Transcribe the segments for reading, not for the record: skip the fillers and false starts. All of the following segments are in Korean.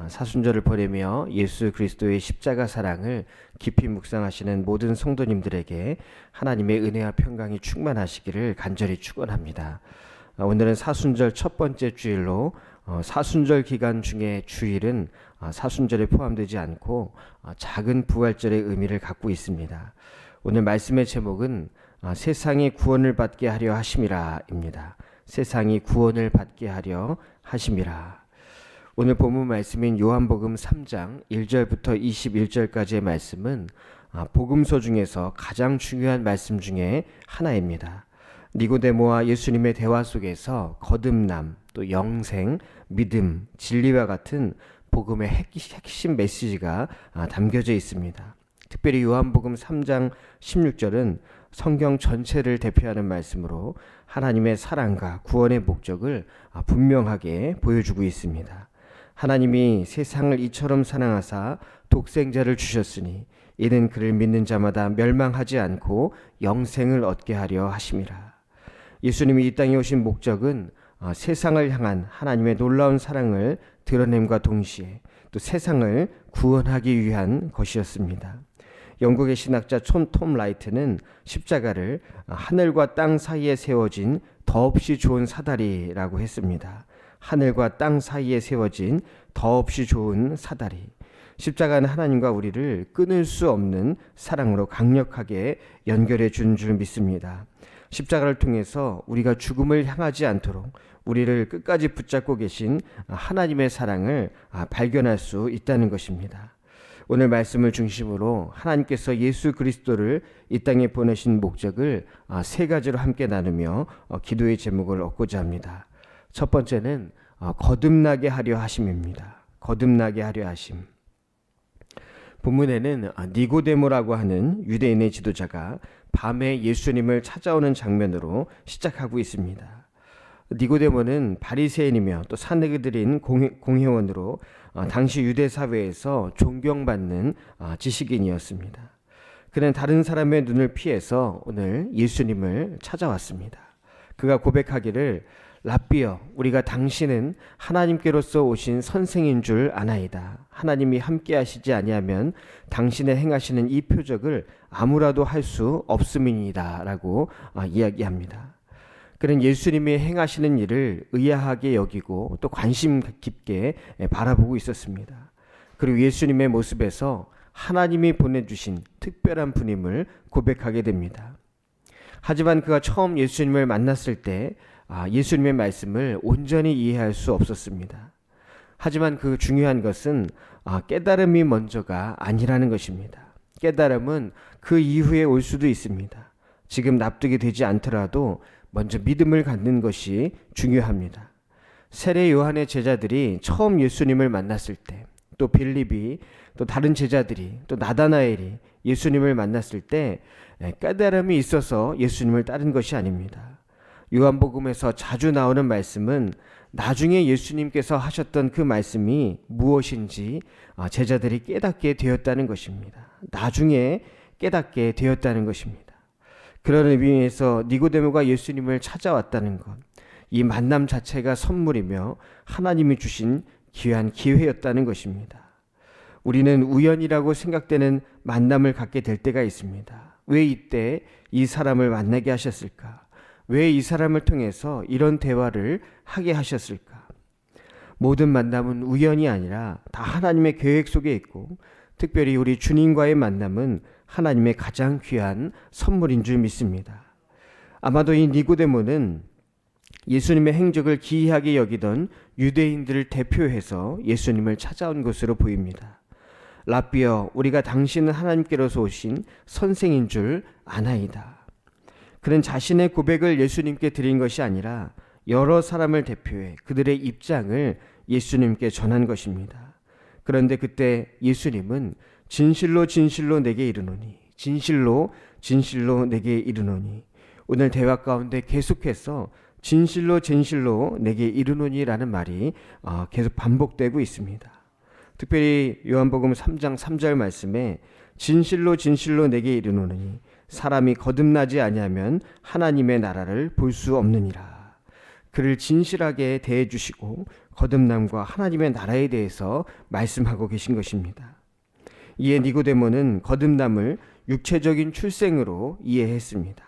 사순절을 보내며 예수 그리스도의 십자가 사랑을 깊이 묵상하시는 모든 성도님들에게 하나님의 은혜와 평강이 충만하시기를 간절히 축원합니다. 오늘은 사순절 첫 번째 주일로 사순절 기간 중에 주일은 사순절에 포함되지 않고 작은 부활절의 의미를 갖고 있습니다. 오늘 말씀의 제목은 세상이 구원을 받게 하려 하심이라입니다. 세상이 구원을 받게 하려 하심이라. 오늘 본문 말씀인 요한복음 3장 1절부터 21절까지의 말씀은 복음서 중에서 가장 중요한 말씀 중에 하나입니다. 니고데모와 예수님의 대화 속에서 거듭남, 또 영생, 믿음, 진리와 같은 복음의 핵심 메시지가 담겨져 있습니다. 특별히 요한복음 3장 16절은 성경 전체를 대표하는 말씀으로 하나님의 사랑과 구원의 목적을 분명하게 보여주고 있습니다. 하나님이 세상을 이처럼 사랑하사 독생자를 주셨으니 이는 그를 믿는 자마다 멸망하지 않고 영생을 얻게 하려 하심이라. 예수님이 이 땅에 오신 목적은 세상을 향한 하나님의 놀라운 사랑을 드러냄과 동시에 또 세상을 구원하기 위한 것이었습니다. 영국의 신학자 톰 라이트는 십자가를 하늘과 땅 사이에 세워진 더없이 좋은 사다리라고 했습니다. 하늘과 땅 사이에 세워진 더없이 좋은 사다리. 십자가는 하나님과 우리를 끊을 수 없는 사랑으로 강력하게 연결해 준 줄 믿습니다. 십자가를 통해서 우리가 죽음을 향하지 않도록 우리를 끝까지 붙잡고 계신 하나님의 사랑을 발견할 수 있다는 것입니다. 오늘 말씀을 중심으로 하나님께서 예수 그리스도를 이 땅에 보내신 목적을 세 가지로 함께 나누며 기도의 제목을 얻고자 합니다. 첫 번째는 거듭나게 하려 하심입니다. 거듭나게 하려 하심. 본문에는 니고데모라고 하는 유대인의 지도자가 밤에 예수님을 찾아오는 장면으로 시작하고 있습니다. 니고데모는 바리새인이며 또 사내들인 공회원으로 당시 유대 사회에서 존경받는 지식인이었습니다. 그는 다른 사람의 눈을 피해서 오늘 예수님을 찾아왔습니다. 그가 고백하기를 랍비여, 우리가 당신은 하나님께로서 오신 선생인 줄 아나이다. 하나님이 함께 하시지 아니하면 당신의 행하시는 이 표적을 아무라도 할 수 없음이니이다 라고 이야기합니다. 그는 예수님이 행하시는 일을 의아하게 여기고 또 관심 깊게 바라보고 있었습니다. 그리고 예수님의 모습에서 하나님이 보내주신 특별한 분임을 고백하게 됩니다. 하지만 그가 처음 예수님을 만났을 때 예수님의 말씀을 온전히 이해할 수 없었습니다. 하지만 그 중요한 것은 깨달음이 먼저가 아니라는 것입니다. 깨달음은 그 이후에 올 수도 있습니다. 지금 납득이 되지 않더라도 먼저 믿음을 갖는 것이 중요합니다. 세례 요한의 제자들이 처음 예수님을 만났을 때, 또 빌립이, 또 다른 제자들이, 또 나다나엘이 예수님을 만났을 때 깨달음이 있어서 예수님을 따른 것이 아닙니다. 요한복음에서 자주 나오는 말씀은 나중에 예수님께서 하셨던 그 말씀이 무엇인지 제자들이 깨닫게 되었다는 것입니다. 나중에 깨닫게 되었다는 것입니다. 그런 의미에서 니고데모가 예수님을 찾아왔다는 것, 이 만남 자체가 선물이며 하나님이 주신 귀한 기회였다는 것입니다. 우리는 우연이라고 생각되는 만남을 갖게 될 때가 있습니다. 왜 이때 이 사람을 만나게 하셨을까? 왜 이 사람을 통해서 이런 대화를 하게 하셨을까? 모든 만남은 우연이 아니라 다 하나님의 계획 속에 있고, 특별히 우리 주님과의 만남은 하나님의 가장 귀한 선물인 줄 믿습니다. 아마도 이 니고데모는 예수님의 행적을 기이하게 여기던 유대인들을 대표해서 예수님을 찾아온 것으로 보입니다. 랍비여, 우리가 당신은 하나님께로서 오신 선생인 줄 아나이다. 그는 자신의 고백을 예수님께 드린 것이 아니라 여러 사람을 대표해 그들의 입장을 예수님께 전한 것입니다. 그런데 그때 예수님은 진실로 진실로 내게 이르노니, 진실로 진실로 내게 이르노니, 오늘 대화 가운데 계속해서 진실로 진실로 내게 이르노니라는 말이 계속 반복되고 있습니다. 특별히 요한복음 3장 3절 말씀에 진실로 진실로 내게 이르노니 사람이 거듭나지 아니하면 하나님의 나라를 볼 수 없느니라. 그를 진실하게 대해 주시고 거듭남과 하나님의 나라에 대해서 말씀하고 계신 것입니다. 이에 니고데모는 거듭남을 육체적인 출생으로 이해했습니다.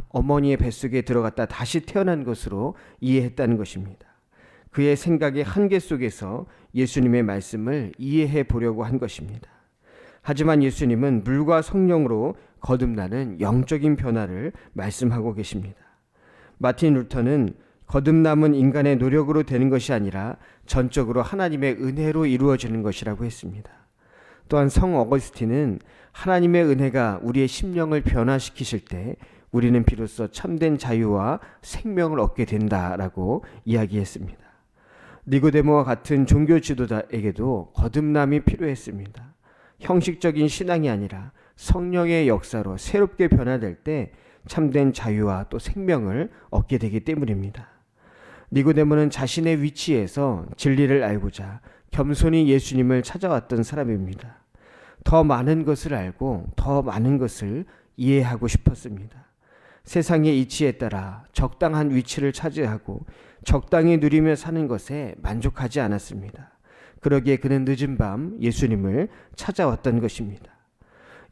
어머니의 뱃속에 들어갔다 다시 태어난 것으로 이해했다는 것입니다. 그의 생각의 한계 속에서 예수님의 말씀을 이해해 보려고 한 것입니다. 하지만 예수님은 물과 성령으로 거듭나는 영적인 변화를 말씀하고 계십니다. 마틴 루터는 거듭남은 인간의 노력으로 되는 것이 아니라 전적으로 하나님의 은혜로 이루어지는 것이라고 했습니다. 또한 성 어거스틴은 하나님의 은혜가 우리의 심령을 변화시키실 때 우리는 비로소 참된 자유와 생명을 얻게 된다라고 이야기했습니다. 니고데모와 같은 종교 지도자에게도 거듭남이 필요했습니다. 형식적인 신앙이 아니라 성령의 역사로 새롭게 변화될 때 참된 자유와 또 생명을 얻게 되기 때문입니다. 니고데모는 자신의 위치에서 진리를 알고자 겸손히 예수님을 찾아왔던 사람입니다. 더 많은 것을 알고 더 많은 것을 이해하고 싶었습니다. 세상의 이치에 따라 적당한 위치를 차지하고 적당히 누리며 사는 것에 만족하지 않았습니다. 그러기에 그는 늦은 밤 예수님을 찾아왔던 것입니다.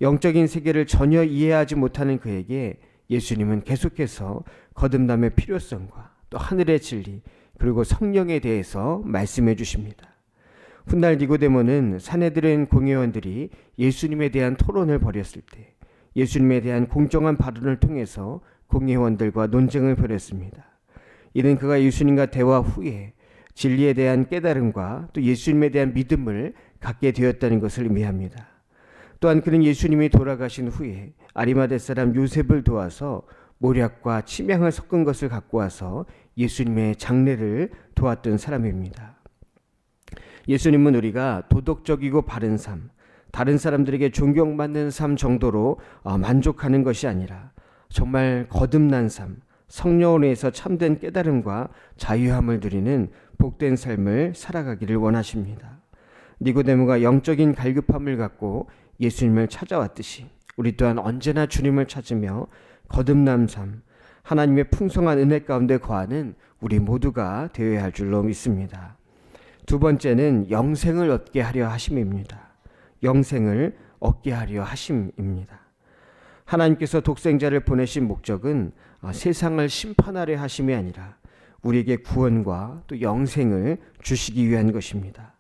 영적인 세계를 전혀 이해하지 못하는 그에게 예수님은 계속해서 거듭남의 필요성과 또 하늘의 진리 그리고 성령에 대해서 말씀해 주십니다. 훗날 니고데모는 산헤드린 공회원들이 예수님에 대한 토론을 벌였을 때 예수님에 대한 공정한 발언을 통해서 공회원들과 논쟁을 벌였습니다. 이는 그가 예수님과 대화 후에 진리에 대한 깨달음과 또 예수님에 대한 믿음을 갖게 되었다는 것을 의미합니다. 또한 그는 예수님이 돌아가신 후에 아리마대 사람 요셉을 도와서 모략과 침향을 섞은 것을 갖고 와서 예수님의 장례를 도왔던 사람입니다. 예수님은 우리가 도덕적이고 바른 삶, 다른 사람들에게 존경받는 삶 정도로 만족하는 것이 아니라 정말 거듭난 삶, 성령으로 해서 참된 깨달음과 자유함을 누리는 복된 삶을 살아가기를 원하십니다. 니고데모가 영적인 갈급함을 갖고 예수님을 찾아왔듯이 우리 또한 언제나 주님을 찾으며 거듭난 삶, 하나님의 풍성한 은혜 가운데 거하는 우리 모두가 되어야 할 줄로 믿습니다. 두 번째는 영생을 얻게 하려 하심입니다. 영생을 얻게 하려 하심입니다. 하나님께서 독생자를 보내신 목적은 세상을 심판하려 하심이 아니라 우리에게 구원과 또 영생을 주시기 위한 것입니다.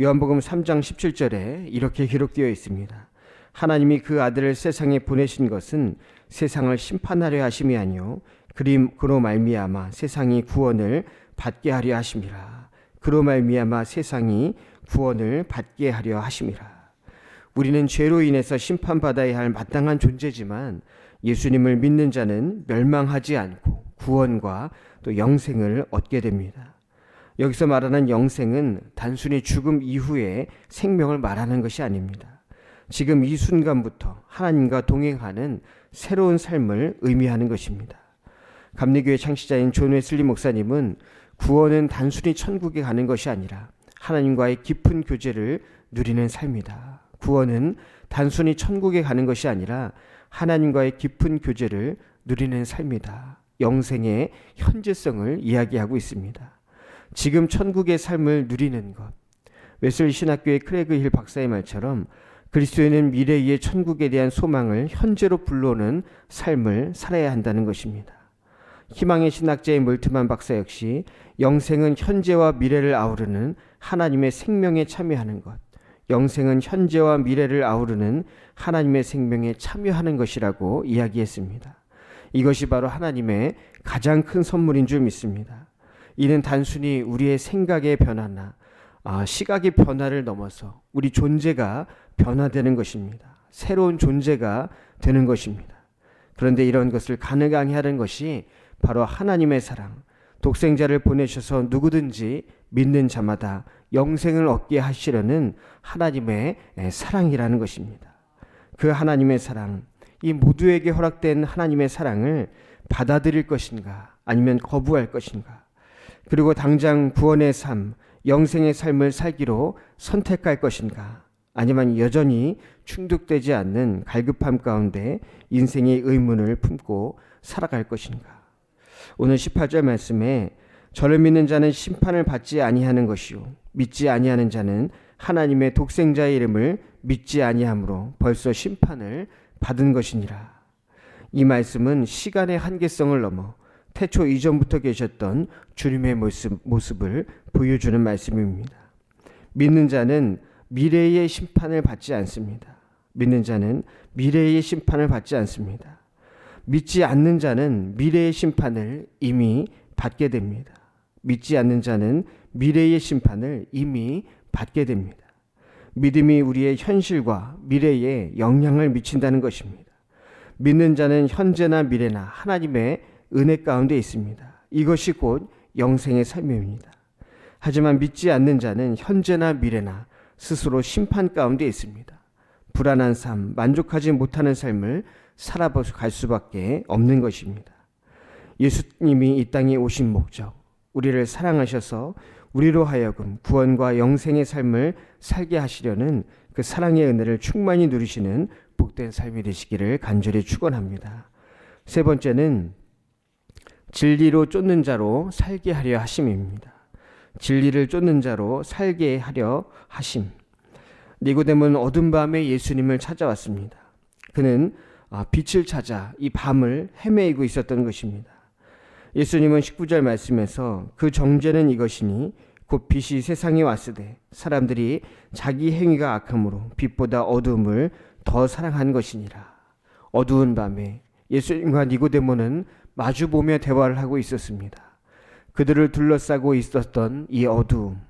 요한복음 3장 17절에 이렇게 기록되어 있습니다. 하나님이 그 아들을 세상에 보내신 것은 세상을 심판하려 하심이 아니요 그로 말미암아 세상이 구원을 받게 하려 하심이라. 그로 말미암아 세상이 구원을 받게 하려 하심이라. 우리는 죄로 인해서 심판받아야 할 마땅한 존재지만 예수님을 믿는 자는 멸망하지 않고 구원과 또 영생을 얻게 됩니다. 여기서 말하는 영생은 단순히 죽음 이후의 생명을 말하는 것이 아닙니다. 지금 이 순간부터 하나님과 동행하는 새로운 삶을 의미하는 것입니다. 감리교회 창시자인 존 웨슬리 목사님은 구원은 단순히 천국에 가는 것이 아니라 하나님과의 깊은 교제를 누리는 삶이다. 구원은 단순히 천국에 가는 것이 아니라 하나님과의 깊은 교제를 누리는 삶이다. 영생의 현재성을 이야기하고 있습니다. 지금 천국의 삶을 누리는 것. 웨슬리 신학교의 크레그 힐 박사의 말처럼 그리스도인은 미래의 천국에 대한 소망을 현재로 불러오는 삶을 살아야 한다는 것입니다. 희망의 신학자의 몰트만 박사 역시 영생은 현재와 미래를 아우르는 하나님의 생명에 참여하는 것, 영생은 현재와 미래를 아우르는 하나님의 생명에 참여하는 것이라고 이야기했습니다. 이것이 바로 하나님의 가장 큰 선물인 줄 믿습니다. 이는 단순히 우리의 생각의 변화나 시각의 변화를 넘어서 우리 존재가 변화되는 것입니다. 새로운 존재가 되는 것입니다. 그런데 이런 것을 가능하게 하는 것이 바로 하나님의 사랑, 독생자를 보내셔서 누구든지 믿는 자마다 영생을 얻게 하시려는 하나님의 사랑이라는 것입니다. 그 하나님의 사랑, 이 모두에게 허락된 하나님의 사랑을 받아들일 것인가 아니면 거부할 것인가, 그리고 당장 구원의 삶, 영생의 삶을 살기로 선택할 것인가 아니면 여전히 충족되지 않는 갈급함 가운데 인생의 의문을 품고 살아갈 것인가. 오늘 18절 말씀에 저를 믿는 자는 심판을 받지 아니하는 것이요 믿지 아니하는 자는 하나님의 독생자의 이름을 믿지 아니하므로 벌써 심판을 받은 것이니라. 이 말씀은 시간의 한계성을 넘어 태초 이전부터 계셨던 주님의 모습을 보여주는 말씀입니다. 믿는 자는 미래의 심판을 받지 않습니다. 믿는 자는 미래의 심판을 받지 않습니다. 믿지 않는 자는 미래의 심판을 이미 받게 됩니다. 믿지 않는 자는 미래의 심판을 이미 받게 됩니다. 믿음이 우리의 현실과 미래에 영향을 미친다는 것입니다. 믿는 자는 현재나 미래나 하나님의 은혜 가운데 있습니다. 이것이 곧 영생의 삶입니다. 하지만 믿지 않는 자는 현재나 미래나 스스로 심판 가운데 있습니다. 불안한 삶, 만족하지 못하는 삶을 살아갈 수밖에 없는 것입니다. 예수님이 이 땅에 오신 목적, 우리를 사랑하셔서 우리로 하여금 구원과 영생의 삶을 살게 하시려는 그 사랑의 은혜를 충만히 누리시는 복된 삶이 되시기를 간절히 축원합니다. 세 번째는 진리로 쫓는 자로 살게 하려 하심입니다. 진리를 쫓는 자로 살게 하려 하심. 니고데모는 어두운 밤에 예수님을 찾아왔습니다. 그는 빛을 찾아 이 밤을 헤매이고 있었던 것입니다. 예수님은 19절 말씀에서 그 정죄는 이것이니 곧 빛이 세상에 왔으되 사람들이 자기 행위가 악함으로 빛보다 어두움을 더 사랑한 것이니라. 어두운 밤에 예수님과 니고데모는 마주보며 대화를 하고 있었습니다. 그들을 둘러싸고 있었던 이 어두움.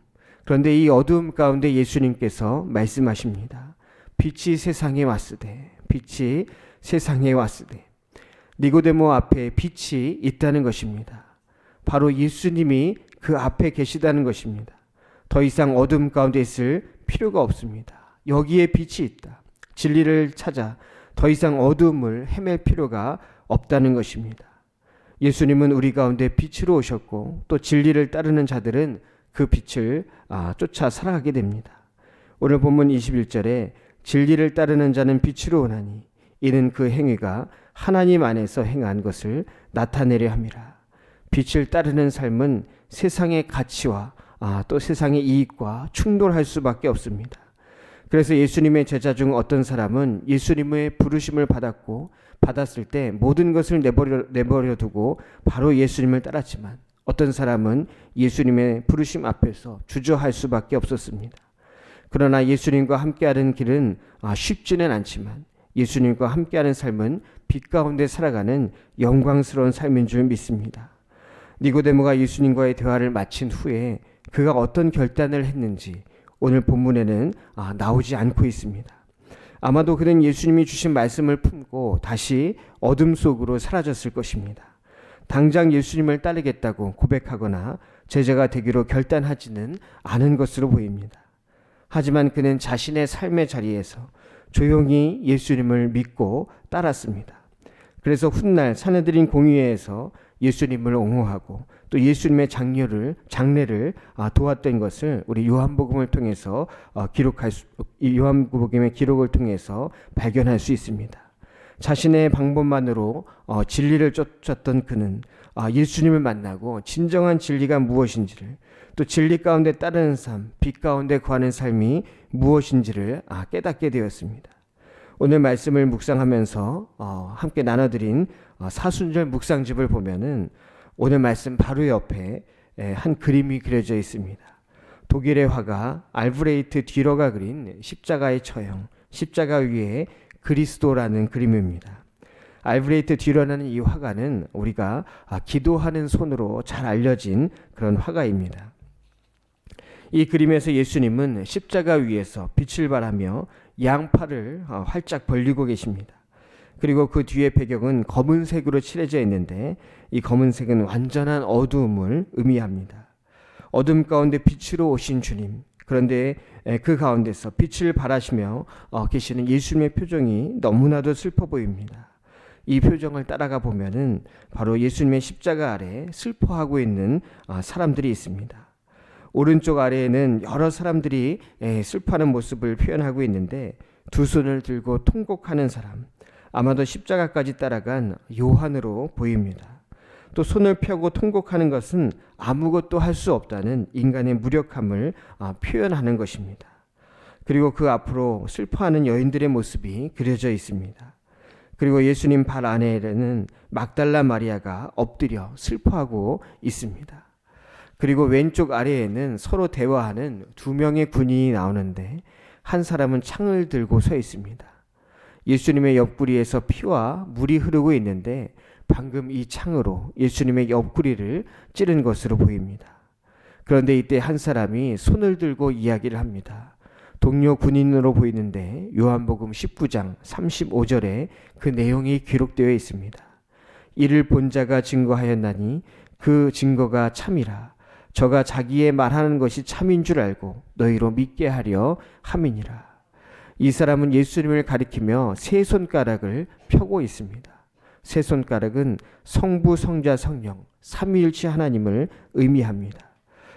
그런데 이 어두움 가운데 예수님께서 말씀하십니다. 빛이 세상에 왔으되, 빛이 세상에 왔으되. 니고데모 앞에 빛이 있다는 것입니다. 바로 예수님이 그 앞에 계시다는 것입니다. 더 이상 어둠 가운데 있을 필요가 없습니다. 여기에 빛이 있다. 진리를 찾아 더 이상 어둠을 헤맬 필요가 없다는 것입니다. 예수님은 우리 가운데 빛으로 오셨고 또 진리를 따르는 자들은 그 빛을 쫓아 살아가게 됩니다. 오늘 본문 21절에 진리를 따르는 자는 빛으로 오나니 이는 그 행위가 하나님 안에서 행한 것을 나타내려 함이라. 빛을 따르는 삶은 세상의 가치와 또 세상의 이익과 충돌할 수밖에 없습니다. 그래서 예수님의 제자 중 어떤 사람은 예수님의 부르심을 받았을 때 모든 것을 내버려 두고 바로 예수님을 따랐지만 어떤 사람은 예수님의 부르심 앞에서 주저할 수밖에 없었습니다. 그러나 예수님과 함께하는 길은 쉽지는 않지만 예수님과 함께하는 삶은 빛 가운데 살아가는 영광스러운 삶인 줄 믿습니다. 니고데모가 예수님과의 대화를 마친 후에 그가 어떤 결단을 했는지 오늘 본문에는 나오지 않고 있습니다. 아마도 그는 예수님이 주신 말씀을 품고 다시 어둠 속으로 사라졌을 것입니다. 당장 예수님을 따르겠다고 고백하거나 제자가 되기로 결단하지는 않은 것으로 보입니다. 하지만 그는 자신의 삶의 자리에서 조용히 예수님을 믿고 따랐습니다. 그래서 훗날 산헤드린 공의회에서 예수님을 옹호하고 또 예수님의 장례를 도왔던 것을 우리 요한복음을 통해서 요한복음의 기록을 통해서 발견할 수 있습니다. 자신의 방법만으로 진리를 쫓았던 그는 예수님을 만나고 진정한 진리가 무엇인지를 또 진리 가운데 따르는 삶, 빛 가운데 거하는 삶이 무엇인지를 깨닫게 되었습니다. 오늘 말씀을 묵상하면서 함께 나눠드린 사순절 묵상집을 보면은 오늘 말씀 바로 옆에 한 그림이 그려져 있습니다. 독일의 화가 알브레이트 뒤러가 그린 십자가의 처형, 십자가 위에 그리스도라는 그림입니다. 알브레이트 뒤러라는 이 화가는 우리가 기도하는 손으로 잘 알려진 그런 화가입니다. 이 그림에서 예수님은 십자가 위에서 빛을 발하며 양팔을 활짝 벌리고 계십니다. 그리고 그 뒤에 배경은 검은색으로 칠해져 있는데 이 검은색은 완전한 어두움을 의미합니다. 어둠 가운데 빛으로 오신 주님, 그런데 그 가운데서 빛을 발하시며 계시는 예수님의 표정이 너무나도 슬퍼 보입니다. 이 표정을 따라가 보면은 바로 예수님의 십자가 아래 슬퍼하고 있는 사람들이 있습니다. 오른쪽 아래에는 여러 사람들이 슬퍼하는 모습을 표현하고 있는데 두 손을 들고 통곡하는 사람, 아마도 십자가까지 따라간 요한으로 보입니다. 또 손을 펴고 통곡하는 것은 아무것도 할 수 없다는 인간의 무력함을 표현하는 것입니다. 그리고 그 앞으로 슬퍼하는 여인들의 모습이 그려져 있습니다. 그리고 예수님 발 아래에는 막달라 마리아가 엎드려 슬퍼하고 있습니다. 그리고 왼쪽 아래에는 서로 대화하는 두 명의 군인이 나오는데 한 사람은 창을 들고 서 있습니다. 예수님의 옆구리에서 피와 물이 흐르고 있는데 방금 이 창으로 예수님의 옆구리를 찌른 것으로 보입니다. 그런데 이때 한 사람이 손을 들고 이야기를 합니다. 동료 군인으로 보이는데 요한복음 19장 35절에 그 내용이 기록되어 있습니다. 이를 본 자가 증거하였나니 그 증거가 참이라. 저가 자기의 말하는 것이 참인 줄 알고 너희로 믿게 하려 함이니라. 이 사람은 예수님을 가리키며 세 손가락을 펴고 있습니다. 세 손가락은 성부, 성자, 성령, 삼위일체 하나님을 의미합니다.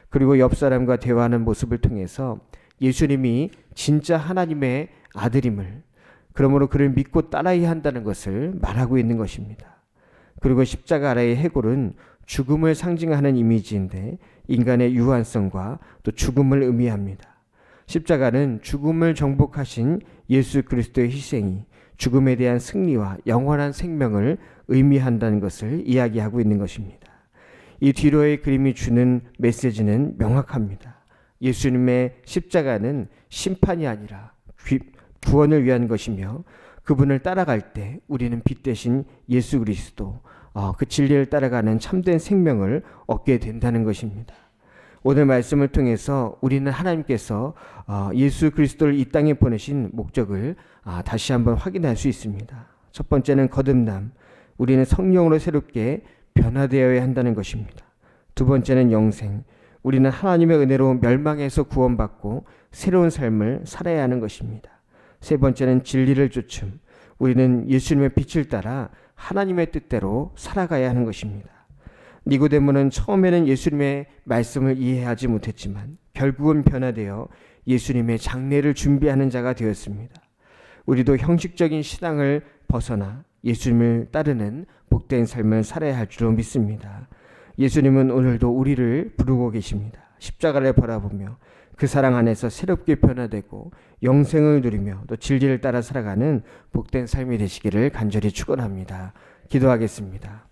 그리고 옆 사람과 대화하는 모습을 통해서 예수님이 진짜 하나님의 아들임을, 그러므로 그를 믿고 따라야 한다는 것을 말하고 있는 것입니다. 그리고 십자가 아래의 해골은 죽음을 상징하는 이미지인데 인간의 유한성과 또 죽음을 의미합니다. 십자가는 죽음을 정복하신 예수 그리스도의 희생이 죽음에 대한 승리와 영원한 생명을 의미한다는 것을 이야기하고 있는 것입니다. 이 뒤로의 그림이 주는 메시지는 명확합니다. 예수님의 십자가는 심판이 아니라 구원을 위한 것이며 그분을 따라갈 때 우리는 빛 대신 예수 그리스도, 그 진리를 따라가는 참된 생명을 얻게 된다는 것입니다. 오늘 말씀을 통해서 우리는 하나님께서 예수 그리스도를 이 땅에 보내신 목적을 다시 한번 확인할 수 있습니다. 첫 번째는 거듭남, 우리는 성령으로 새롭게 변화되어야 한다는 것입니다. 두 번째는 영생, 우리는 하나님의 은혜로 멸망에서 구원받고 새로운 삶을 살아야 하는 것입니다. 세 번째는 진리를 쫓음, 우리는 예수님의 빛을 따라 하나님의 뜻대로 살아가야 하는 것입니다. 니고데모는 처음에는 예수님의 말씀을 이해하지 못했지만 결국은 변화되어 예수님의 장례를 준비하는 자가 되었습니다. 우리도 형식적인 신앙을 벗어나 예수님을 따르는 복된 삶을 살아야 할 줄로 믿습니다. 예수님은 오늘도 우리를 부르고 계십니다. 십자가를 바라보며 그 사랑 안에서 새롭게 변화되고 영생을 누리며 또 진리를 따라 살아가는 복된 삶이 되시기를 간절히 축원합니다. 기도하겠습니다.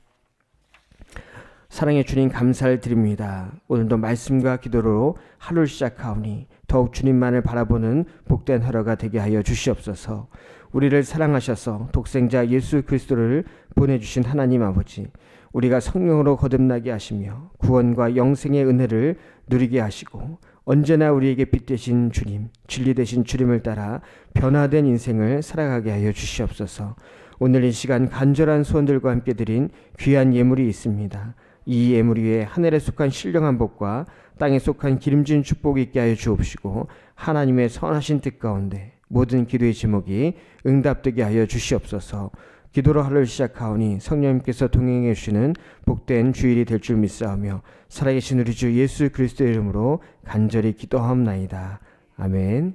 사랑의 주님, 감사를 드립니다. 오늘도 말씀과 기도로 하루를 시작하오니 더욱 주님만을 바라보는 복된 하루가 되게 하여 주시옵소서. 우리를 사랑하셔서 독생자 예수 그리스도를 보내주신 하나님 아버지, 우리가 성령으로 거듭나게 하시며 구원과 영생의 은혜를 누리게 하시고 언제나 우리에게 빛 되신 주님, 진리 되신 주님을 따라 변화된 인생을 살아가게 하여 주시옵소서. 오늘 이 시간 간절한 소원들과 함께 드린 귀한 예물이 있습니다. 이 예물 위에 하늘에 속한 신령한 복과 땅에 속한 기름진 축복이 있게 하여 주옵시고 하나님의 선하신 뜻 가운데 모든 기도의 제목이 응답되게 하여 주시옵소서. 기도로 하루를 시작하오니 성령님께서 동행해 주시는 복된 주일이 될 줄 믿사오며 살아계신 우리 주 예수 그리스도의 이름으로 간절히 기도하옵나이다. 아멘.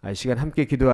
이 시간 함께 기도